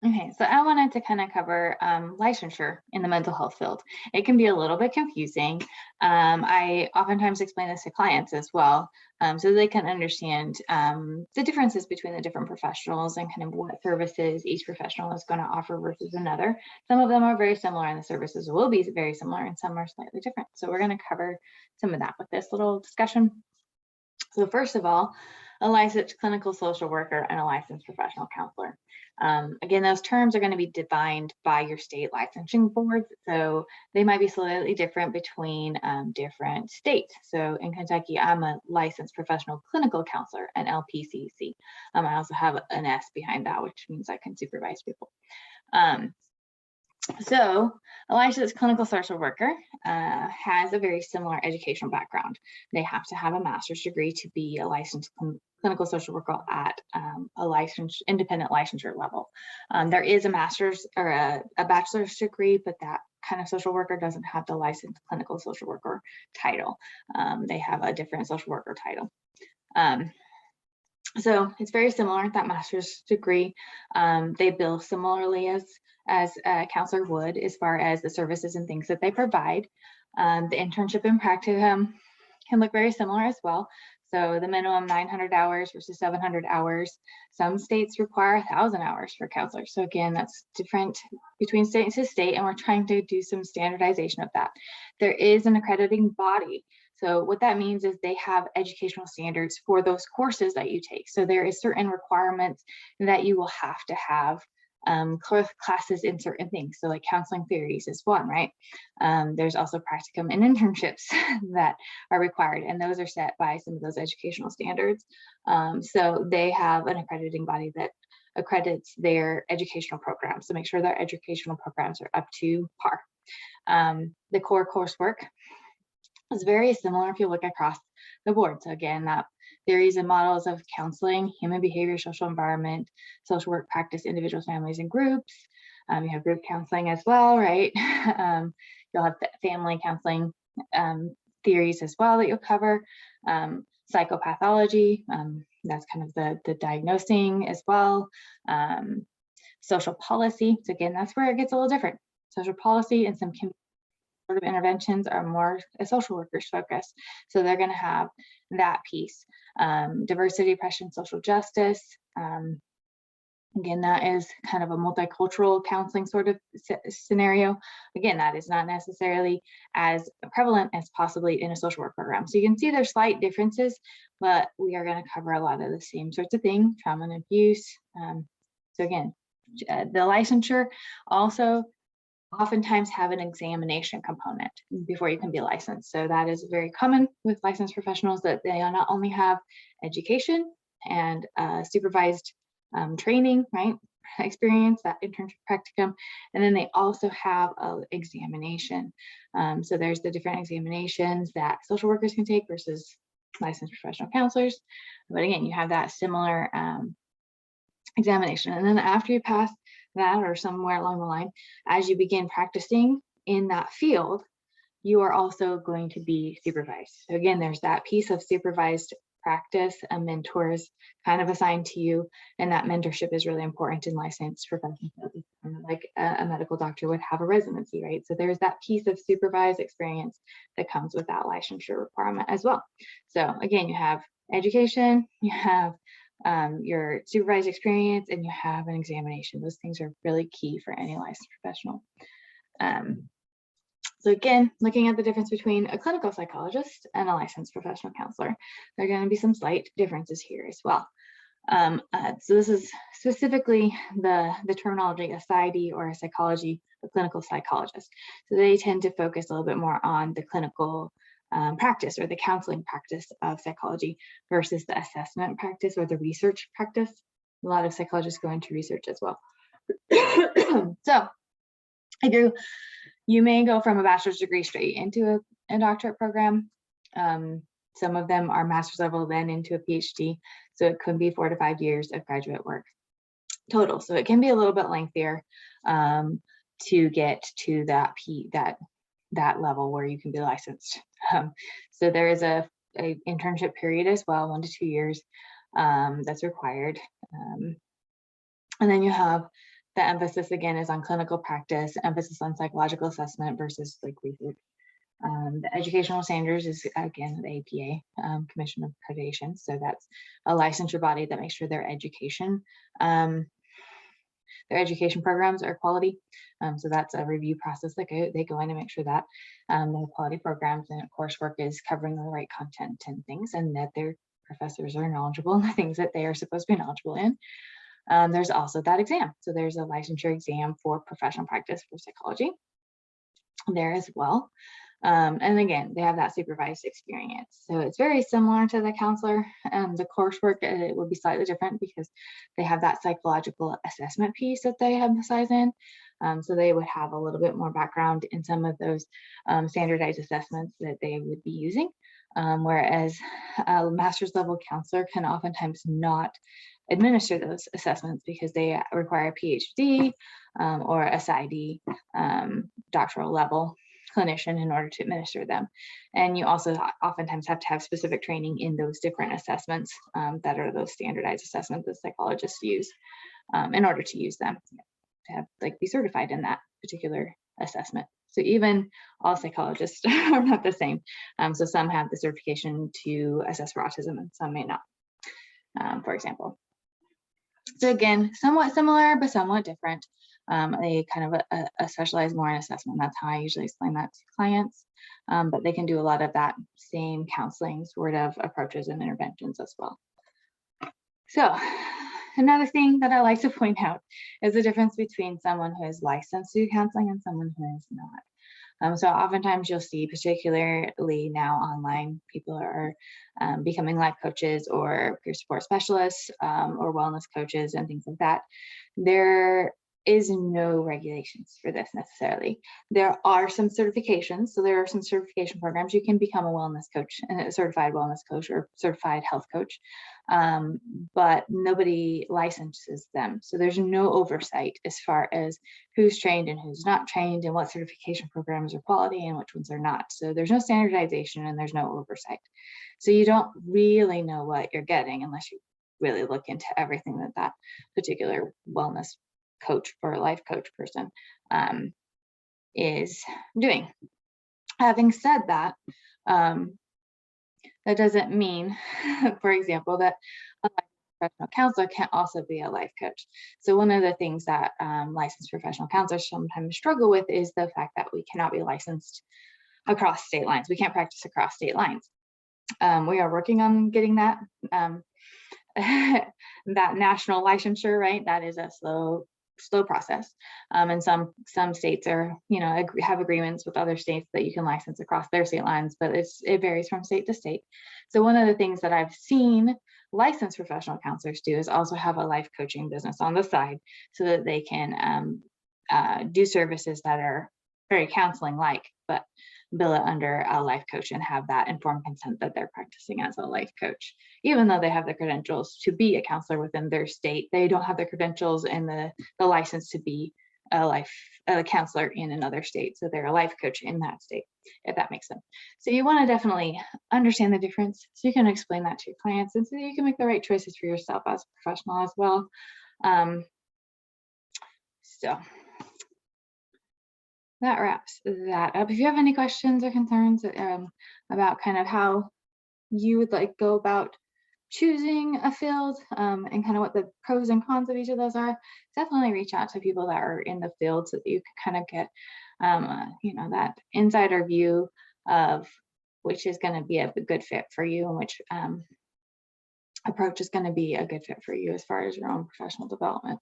Okay, so I wanted to kind of cover licensure in the mental health field. It can be a little bit confusing. I oftentimes explain this to clients as well, so they can understand the differences between the different professionals and kind of what services each professional is going to offer versus another. Some of them are very similar, and the services will be very similar, and some are slightly different. So we're going to cover some of that with this little discussion. So first of all, a licensed clinical social worker and a licensed professional counselor. Again, those terms are going to be defined by your state licensing boards, so they might be slightly different between different states. So in Kentucky, I'm a licensed professional clinical counselor, an LPCC. I also have an S behind that, which means I can supervise people. So a licensed clinical social worker has a very similar educational background. They have to have a master's degree to be a licensed clinical social worker at a licensed independent licensure level. There is a master's or a bachelor's degree, but that kind of social worker doesn't have the licensed clinical social worker title. They have a different social worker title. So it's very similar, that master's degree. They bill similarly as a counselor would as far as the services and things that they provide. The internship and practicum can look very similar as well. So the minimum 900 hours versus 700 hours. Some states require 1,000 hours for counselors. So again, that's different between state to state, and we're trying to do some standardization of that. There is an accrediting body. So what that means is they have educational standards for those courses that you take. So there is certain requirements that you will have to have classes in certain things. So like counseling theories is one, right? There's also practicum and internships that are required, and those are set by some of those educational standards. So they have an accrediting body that accredits their educational programs to make sure their educational programs are up to par. The core coursework is very similar if you look across the board. So again, that theories and models of counseling, human behavior, social environment, social work practice, individuals, families, and groups. You have group counseling as well, right? You'll have family counseling theories as well that you'll cover. Psychopathology, that's kind of the diagnosing as well. Social policy, so again, that's where it gets a little different. Social policy and some sort of interventions are more a social workers focus. So they're going to have that piece. Diversity, oppression, social justice. Again, that is kind of a multicultural counseling sort of scenario. Again, that is not necessarily as prevalent as possibly in a social work program. So you can see there's slight differences, but we are going to cover a lot of the same sorts of things, trauma and abuse. So again, the licensure also oftentimes have an examination component before you can be licensed. So that is very common with licensed professionals, that they not only have education and supervised training, right, experience, that internship practicum, and then they also have an examination. So there's the different examinations that social workers can take versus licensed professional counselors. But again, you have that similar examination. And then after you pass that, or somewhere along the line, as you begin practicing in that field, you are also going to be supervised. So again, there's that piece of supervised practice and mentors kind of assigned to you, and that mentorship is really important in licensed professionals. Like a medical doctor would have a residency, right? So there's that piece of supervised experience that comes with that licensure requirement as well. So again, you have education, you have your supervised experience, and you have an examination. Those things are really key for any licensed professional. So again, looking at the difference between a clinical psychologist and a licensed professional counselor, there are going to be some slight differences here as well. So this is specifically the terminology, a PsyD or a psychology, a clinical psychologist. So they tend to focus a little bit more on the clinical practice or the counseling practice of psychology versus the assessment practice or the research practice. A lot of psychologists go into research as well. So you may go from a bachelor's degree straight into a doctorate program. Some of them are master's level, then into a PhD. So it could be 4 to 5 years of graduate work total. So it can be a little bit lengthier to get to that level where you can be licensed. So there is a internship period as well, 1 to 2 years, that's required. And then you have The emphasis again is on clinical practice, emphasis on psychological assessment versus like research. The educational standards is again the APA, Commission of Accreditation. So that's a licensure body that makes sure their education programs are quality. So that's a review process that they go in to make sure that they have quality programs and coursework is covering the right content and things, and that their professors are knowledgeable in the things that they are supposed to be knowledgeable in. There's also that exam. So there's a licensure exam for professional practice for psychology there as well. And again, they have that supervised experience. So it's very similar to the counselor. The coursework, it will be slightly different because they have that psychological assessment piece that they emphasize in. So they would have a little bit more background in some of those standardized assessments that they would be using. Whereas a master's level counselor can oftentimes not administer those assessments because they require a PhD or a PsyD doctoral level clinician in order to administer them. And you also oftentimes have to have specific training in those different assessments that are those standardized assessments that psychologists use in order to use them, to have like be certified in that particular assessment. So even all psychologists are not the same. So some have the certification to assess for autism and some may not, for example. So again, somewhat similar, but somewhat different. They kind of specialize more in assessment. That's how I usually explain that to clients. But they can do a lot of that same counseling sort of approaches and interventions as well. So another thing that I like to point out is the difference between someone who is licensed to do counseling and someone who is not. So oftentimes you'll see, particularly now online, people are becoming life coaches or peer support specialists or wellness coaches and things like that. There is no regulations for this necessarily. There are some certifications. So there are some certification programs. You can become a wellness coach and a certified wellness coach or certified health coach, but nobody licenses them. So there's no oversight as far as who's trained and who's not trained and what certification programs are quality and which ones are not. So there's no standardization and there's no oversight. So you don't really know what you're getting unless you really look into everything that that particular wellness coach or life coach person is doing. Having said that, that doesn't mean, for example, that a professional counselor can also be a life coach. So one of the things that licensed professional counselors sometimes struggle with is the fact that we cannot be licensed across state lines. We can't practice across state lines. We are working on getting that that national licensure, right? That is a slow process. And some states are, have agreements with other states that you can license across their state lines, but it varies from state to state. So one of the things that I've seen licensed professional counselors do is also have a life coaching business on the side so that they can do services that are very counseling like, but bill it under a life coach and have that informed consent that they're practicing as a life coach. Even though they have the credentials to be a counselor within their state, they don't have the credentials and the license to be a counselor in another state. So they're a life coach in that state, if that makes sense. So you want to definitely understand the difference so you can explain that to your clients and so you can make the right choices for yourself as a professional as well. So that wraps that up. If you have any questions or concerns about kind of how you would like go about choosing a field and kind of what the pros and cons of each of those are, definitely reach out to people that are in the field so that you can kind of get that insider view of which is going to be a good fit for you and which approach is going to be a good fit for you as far as your own professional development.